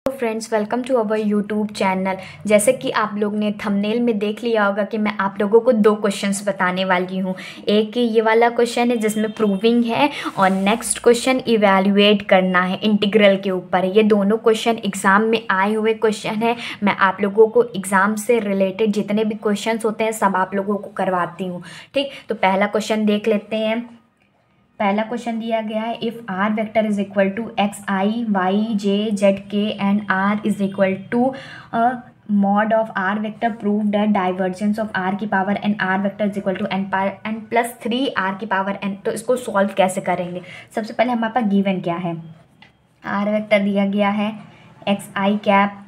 Friends, welcome to our YouTube channel. जैसे कि आप लोग ने थंबनेल में देख लिया होगा कि मैं आप लोगों को दो क्वेश्चंस बताने वाली हूँ। एक ये वाला क्वेश्चन है जिसमें प्रूविंग है और नेक्स्ट क्वेश्चन इवैल्यूएट करना है, इंटीग्रल के ऊपर। ये दोनों क्वेश्चन एग्ज़ाम में आए हुए क्वेश्चन है। मैं आप लोगों को एग्ज़ाम से रिलेटेड जितने भी क्वेश्चन होते हैं सब आप लोगों को करवाती हूँ। ठीक, तो पहला क्वेश्चन देख लेते हैं। पहला क्वेश्चन दिया गया है, if r vector is equal to x i y j z k and r is equal to mod of r vector, prove that divergence of r की power n r vector is equal to n plus 3 r की power n. तो इसको solve कैसे करेंगे? सबसे पहले हमारे पास given क्या है, आर वेक्टर दिया गया है एक्स आई कैप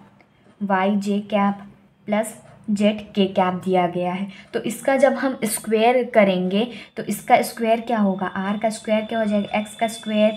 वाई जे कैप प्लस जेड के कैप दिया गया है। तो इसका जब हम स्क्वायर करेंगे तो इसका स्क्वायर क्या होगा, आर का स्क्वायर क्या हो जाएगा, एक्स का स्क्वायर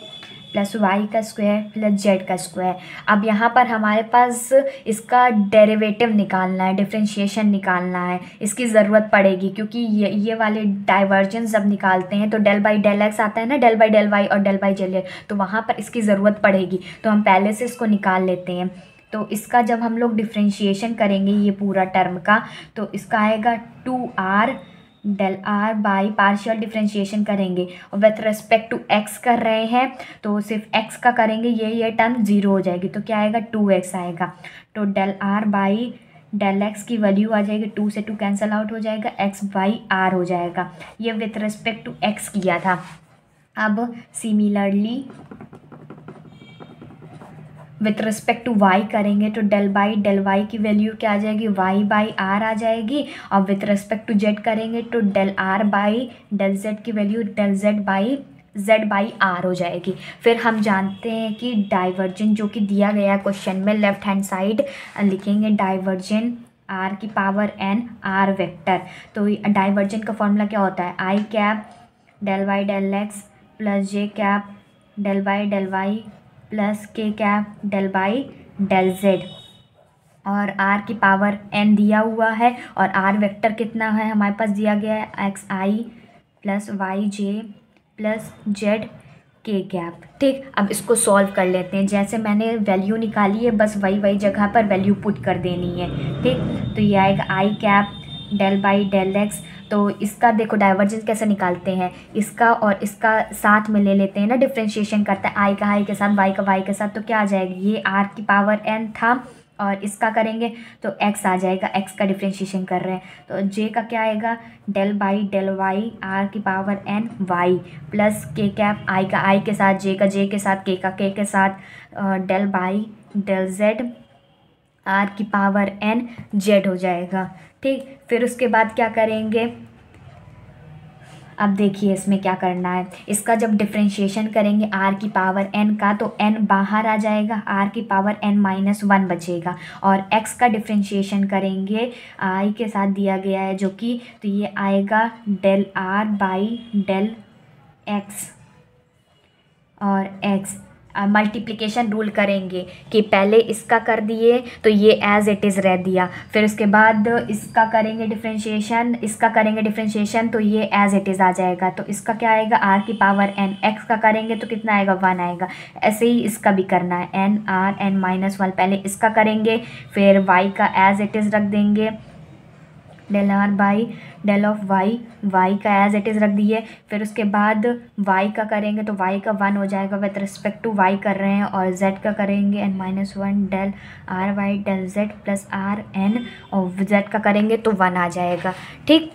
प्लस वाई का स्क्वायर प्लस जेड का स्क्वायर। अब यहाँ पर हमारे पास इसका डेरिवेटिव निकालना है, डिफरेंशिएशन निकालना है, इसकी ज़रूरत पड़ेगी क्योंकि ये वाले डाइवर्जेंस जब निकालते हैं तो डेल बाई डेल एक्स आता है ना, डेल बाई डेल वाई और डेल बाई जेड, तो वहाँ पर इसकी ज़रूरत पड़ेगी। तो हम पहले से इसको निकाल लेते हैं। तो इसका जब हम लोग डिफरेंशिएशन करेंगे ये पूरा टर्म का, तो इसका आएगा 2r del R by partial differentiation करेंगे और विथ रिस्पेक्ट टू x कर रहे हैं तो सिर्फ x का करेंगे, ये टर्म 0 हो जाएगी। तो क्या आएगा, 2x आएगा। तो del R by del X की वैल्यू आ जाएगी, 2 से 2 कैंसिल आउट हो जाएगा, x बाई आर हो जाएगा। ये विथ रिस्पेक्ट टू x किया था। अब similarly with respect to y करेंगे तो डेल बाई डेल वाई की वैल्यू क्या आ जाएगी, y बाई आर आ जाएगी। और विथ रिस्पेक्ट टू z करेंगे तो del R by del z की value del z by R हो जाएगी। फिर हम जानते हैं कि डाइवर्जेंट जो कि दिया गया क्वेश्चन में लेफ्ट हैंड साइड लिखेंगे डाइवर्जेंट r की पावर n r वेक्टर। तो डाइवर्जेंट का फॉर्मूला क्या होता है, i cap del y del x plus j cap del y del y plus के cap del by del z. और आर की पावर एन दिया हुआ है और आर वेक्टर कितना है हमारे पास दिया गया है, एक्स आई प्लस वाई जे प्लस जेड के कैप। ठीक, अब इसको सॉल्व कर लेते हैं। जैसे मैंने वैल्यू निकाली है बस वही जगह पर वैल्यू पुट कर देनी है। ठीक, तो ये आएगा i cap del by del x. तो इसका देखो डाइवर्जेंस कैसे निकालते हैं, इसका और इसका साथ में ले लेते हैं ना, डिफरेंशिएशन करता है आई का आई के साथ वाई का वाई के साथ। तो क्या आ जाएगी, ये आर की पावर एन था और इसका करेंगे तो एक्स आ जाएगा, एक्स का डिफरेंशिएशन कर रहे हैं। तो जे का क्या आएगा, del by del Y R की पावर एन वाई प्लस के कैप आई का आई के साथ जे का जे के साथ के का के के साथ del by del Z R की पावर एन जेड हो जाएगा। ठीक, फिर उसके बाद क्या करेंगे, अब देखिए इसमें क्या करना है। इसका जब डिफरेंशिएशन करेंगे आर की पावर एन का तो एन बाहर आ जाएगा, आर की पावर एन माइनस 1 बचेगा। और एक्स का डिफरेंशिएशन करेंगे आई के साथ दिया गया है जो कि, तो ये आएगा del R by del X और एक्स मल्टीप्लिकेशन रूल करेंगे कि पहले इसका कर दिए तो ये एज इट इज़ रह दिया, फिर उसके बाद इसका करेंगे डिफरेंशिएशन, इसका करेंगे डिफरेंशिएशन तो ये एज इट इज़ आ जाएगा। तो इसका क्या आएगा, आर की पावर एन, एक्स का करेंगे तो कितना आएगा, 1 आएगा। ऐसे ही इसका भी करना है, एन आर एन माइनस 1। पहले इसका करेंगे फिर वाई का एज इट इज़ रख देंगे, del R by del of Y, Y का एज इट इज़ रख दिए। फिर उसके बाद वाई का करेंगे तो वाई का 1 हो जाएगा विथ रिस्पेक्ट टू वाई कर रहे हैं। और जेड का करेंगे N minus 1 del R Y del Z plus R N, और जेड का करेंगे तो 1 आ जाएगा। ठीक,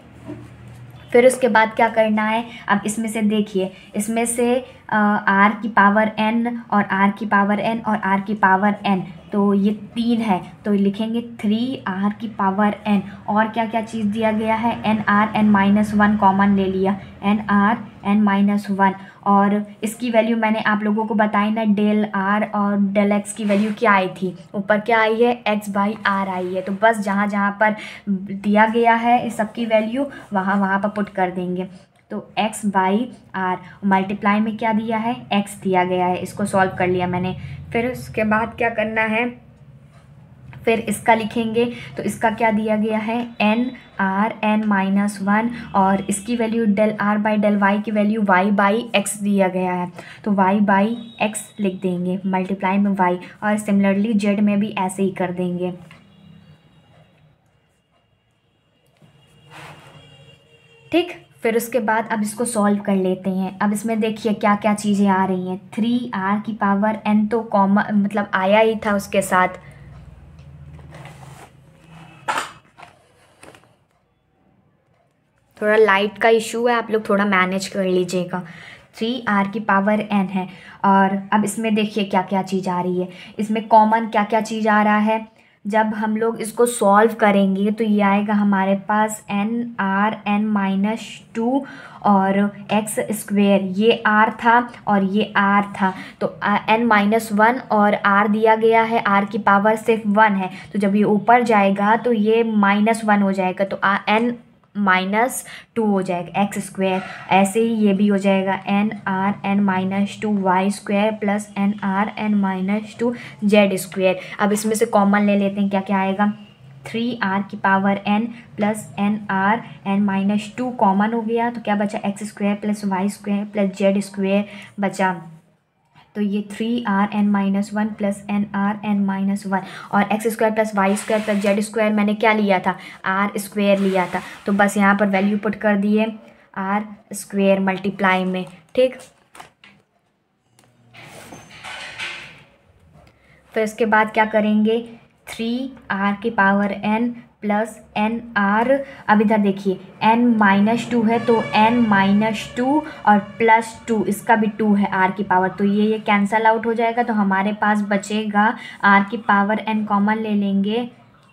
फिर उसके बाद क्या करना है, अब इसमें से देखिए, इसमें से आर की पावर एन और आर की पावर एन और आर की पावर एन, तो ये 3 है तो लिखेंगे 3 आर की पावर एन। और क्या क्या चीज़ दिया गया है, N are N minus 1 common ले लिया, एन आर एन माइनस 1। और इसकी वैल्यू मैंने आप लोगों को बताई ना, डेल आर और डेल एक्स की वैल्यू क्या आई थी, ऊपर क्या आई है, एक्स बाई आर आई है। तो बस जहाँ जहाँ पर दिया गया है इस सब की वैल्यू वहाँ पर पुट कर देंगे। तो x बाई आर मल्टीप्लाई में क्या दिया है, x दिया गया है, इसको सॉल्व कर लिया मैंने। फिर उसके बाद क्या करना है, फिर इसका लिखेंगे तो इसका क्या दिया गया है N are N minus one, और इसकी value del R by del Y की वैल्यू वाई बाई एक्स दिया गया है, तो वाई बाई एक्स लिख देंगे मल्टीप्लाई में वाई, और सिमिलरली जेड में भी ऐसे ही कर देंगे। ठीक, फिर उसके बाद अब इसको सॉल्व कर लेते हैं। अब इसमें देखिए क्या क्या चीज़ें आ रही हैं। 3r की पावर n तो कॉमन मतलब आया ही था उसके साथ, थोड़ा लाइट का इशू है, आप लोग थोड़ा मैनेज कर लीजिएगा। 3r की पावर n है, और अब इसमें देखिए क्या क्या चीज़ आ रही है। इसमें कॉमन क्या क्या चीज़ आ रहा है, जब हम लोग इसको सॉल्व करेंगे तो ये आएगा हमारे पास n are N minus two और एक्स स्क्वेयर, ये आर था और ये आर था, तो एन माइनस वन और आर दिया गया है, आर की पावर सिर्फ वन है, तो जब ये ऊपर जाएगा तो ये माइनस वन हो जाएगा, तो एन माइनस टू हो जाएगा एक्स स्क्वेयर। ऐसे ही ये भी हो जाएगा N are N minus two Y square plus N R N minus two Z square. अब इसमें से कॉमन ले लेते हैं, क्या क्या आएगा, 3r की power n plus N R N minus two common हो गया, तो क्या बचा x square plus y square plus z square बचा, तो ये 3r n minus one plus N R N minus one, और x square plus Y square plus z square मैंने क्या लिया था, आर स्क्वेयर लिया था, तो बस यहाँ पर वैल्यू पुट कर दिए आर स्क्वेयर मल्टीप्लाई में। ठीक, फिर इसके बाद क्या करेंगे, 3r की power n plus N R, अब इधर देखिए n माइनस टू है तो n माइनस टू और प्लस टू, इसका भी टू है r की पावर, तो ये कैंसल आउट हो जाएगा, तो हमारे पास बचेगा r की पावर n कॉमन ले लेंगे।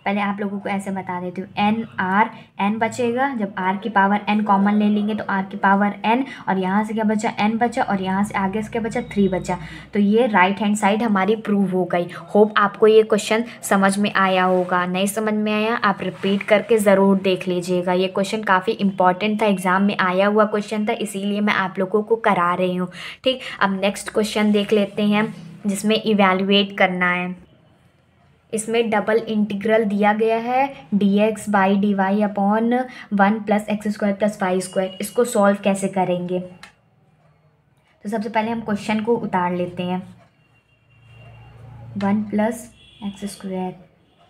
पहले आप लोगों को ऐसे बता देती हूँ, एन आर एन बचेगा, जब आर की पावर एन कॉमन ले लेंगे तो आर की पावर एन, और यहाँ से क्या बचा एन बचा, और यहाँ से आगे से क्या बचा 3 बचा, तो ये राइट हैंड साइड हमारी प्रूव हो गई। होप आपको ये क्वेश्चन समझ में आया होगा, नहीं समझ में आया आप रिपीट करके ज़रूर देख लीजिएगा। ये क्वेश्चन काफ़ी इंपॉर्टेंट था, एग्ज़ाम में आया हुआ क्वेश्चन था, इसीलिए मैं आप लोगों को करा रही हूँ। ठीक, अब नेक्स्ट क्वेश्चन देख लेते हैं जिसमें इवेलुएट करना है। इसमें डबल इंटीग्रल दिया गया है dx by D Y upon one plus X square plus Y square. इसको सॉल्व कैसे करेंगे, तो सबसे पहले हम क्वेश्चन को उतार लेते हैं। One plus X square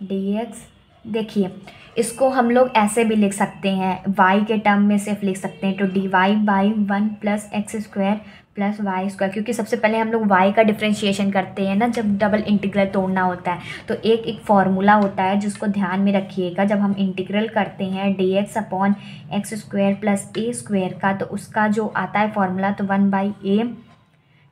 dx, देखिए इसको हम लोग ऐसे भी लिख सकते हैं, y के टर्म में सिर्फ लिख सकते हैं, तो D Y by one plus X square plus Y square, क्योंकि सबसे पहले हम लोग y का डिफ्रेंशिएशन करते हैं ना जब डबल इंटीग्रल तोड़ना होता है, तो एक फार्मूला होता है जिसको ध्यान में रखिएगा। जब हम इंटीग्रल करते हैं dx upon x square plus a square का, तो उसका जो आता है फार्मूला, तो one by a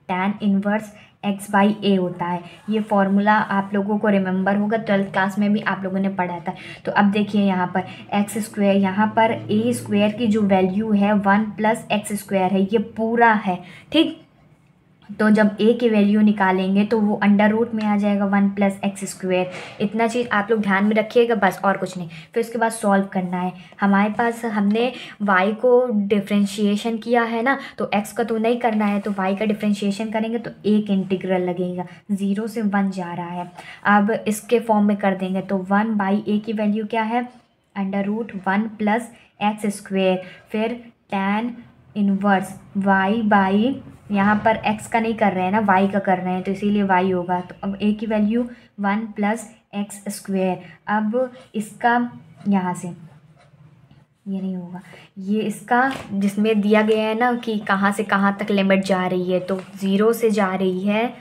tan inverse x by a होता है। ये फार्मूला आप लोगों को रिमेंबर होगा, 12th क्लास में भी आप लोगों ने पढ़ा था। तो अब देखिए यहाँ पर एक्स स्क्वायर, यहाँ पर ए स्क्वायर की जो वैल्यू है वन प्लस एक्स स्क्वायर है, ये पूरा है। ठीक, तो जब ए की वैल्यू निकालेंगे तो वो अंडर रूट में आ जाएगा वन प्लस एक्स स्क्वायर। इतना चीज़ आप लोग ध्यान में रखिएगा, बस और कुछ नहीं। फिर उसके बाद सॉल्व करना है। हमारे पास हमने y को डिफ्रेंशिएशन किया है ना, तो x का तो नहीं करना है, तो y का डिफ्रेंशिएशन करेंगे तो एक इंटीग्रल लगेगा, 0 से 1 जा रहा है। अब इसके फॉर्म में कर देंगे तो वन बाई ए की वैल्यू क्या है, under root one plus X square, फिर टैन इनवर्स y बाई, यहाँ पर x का नहीं कर रहे हैं ना, y का कर रहे हैं, तो इसीलिए y होगा। तो अब a की value one plus X square. अब इसका यहाँ से ये नहीं होगा, ये इसका जिसमें दिया गया है ना कि कहाँ से कहाँ तक लिमिट जा रही है, तो 0 से जा रही है,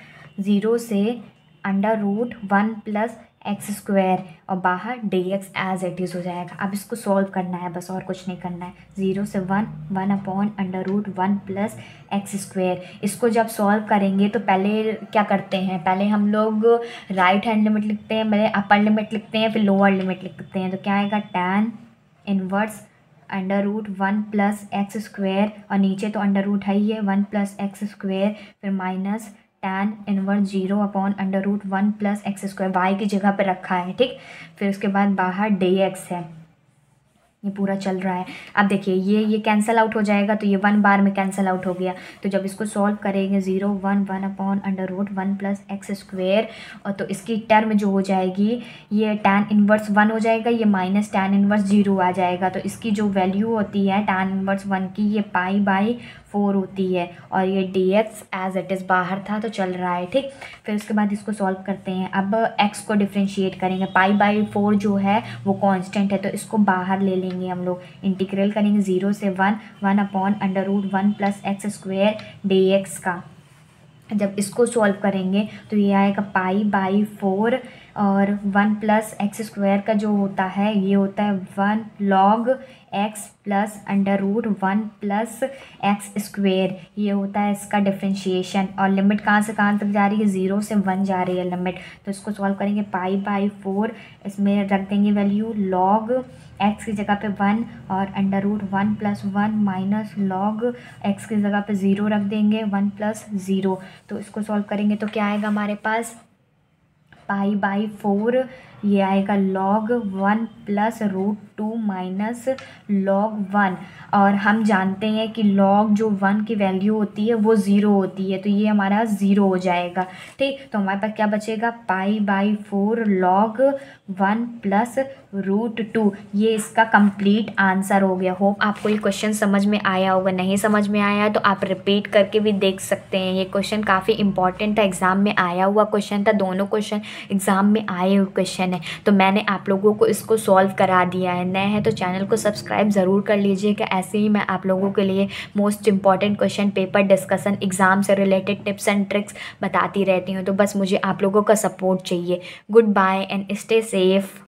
0 से under root one plus X square, और बाहर dx एज इट इज़ हो जाएगा। अब इसको सॉल्व करना है, बस और कुछ नहीं करना है। 0 से 1, 1 upon under root one plus X square. इसको जब सॉल्व करेंगे तो पहले क्या करते हैं, पहले हम लोग राइट हैंड लिमिट लिखते हैं, पहले अपर लिमिट लिखते हैं, फिर लोअर लिमिट लिखते हैं। तो क्या आएगा, tan inverse under root one plus X square, और नीचे तो अंडर रूट है ही है, वन प्लस एक्स स्क्वायर, फिर minus tan inverse 0 upon under root one plus X square, Y की जगह पे रखा है। ठीक, फिर उसके बाद बाहर dx है, ये पूरा चल रहा है। अब देखिए ये कैंसिल आउट हो जाएगा, तो ये 1 बार में कैंसिल आउट हो गया। तो जब इसको सॉल्व करेंगे 0 1 1 upon under root 1 plus X square, और तो इसकी टर्म जो हो जाएगी ये tan इनवर्स 1 हो जाएगा, ये माइनस tan इनवर्स 0 आ जाएगा। तो इसकी जो वैल्यू होती है tan इनवर्स 1 की, ये π/4 होती है, और ये dx एज इट इज़ बाहर था तो चल रहा है, ठीक। फिर उसके बाद इसको सॉल्व करते हैं। अब x को डिफ्रेंशिएट करेंगे, π/4 जो है वो कांस्टेंट है, तो इसको बाहर ले लेंगे हम लोग। इंटीग्रल करेंगे 0 से 1 1 upon under root 1 plus X square dx का। जब इसको सॉल्व करेंगे तो ये आएगा π/4, और 1 प्लस एक्स स्क्वायर का जो होता है ये होता है 1 log x plus under root 1 plus X square, ये होता है इसका डिफ्रेंशिएशन। और लिमिट कहाँ से कहाँ तक जा रही है, 0 से 1 जा रही है लिमिट। तो इसको सॉल्व करेंगे π/4, इसमें रख देंगे वैल्यू log x की जगह पे 1, और under root 1 plus 1 minus log x की जगह पे 0 रख देंगे, 1 प्लस 0। तो इसको सॉल्व करेंगे तो क्या आएगा हमारे पास, π/4 ये आएगा log 1 plus root 2 minus log 1। और हम जानते हैं कि log जो 1 की वैल्यू होती है वो 0 होती है, तो ये हमारा 0 हो जाएगा, ठीक। तो हमारे पास क्या बचेगा, π/4 log 1 प्लस रूट 2। ये इसका कंप्लीट आंसर हो गया। होप आपको ये क्वेश्चन समझ में आया होगा। नहीं समझ में आया तो आप रिपीट करके भी देख सकते हैं। ये क्वेश्चन काफ़ी इंपॉर्टेंट था, एग्ज़ाम में आया हुआ क्वेश्चन था, दोनों क्वेश्चन एग्ज़ाम में आए हुए क्वेश्चन है। तो मैंने आप लोगों को इसको सॉल्व करा दिया है। नए हैं तो चैनल को सब्सक्राइब ज़रूर कर लीजिएगा। ऐसे ही मैं आप लोगों के लिए most important question, paper discussion, exam से रिलेटेड टिप्स एंड ट्रिक्स बताती रहती हूँ। तो बस मुझे आप लोगों का सपोर्ट चाहिए। Goodbye and stay safe.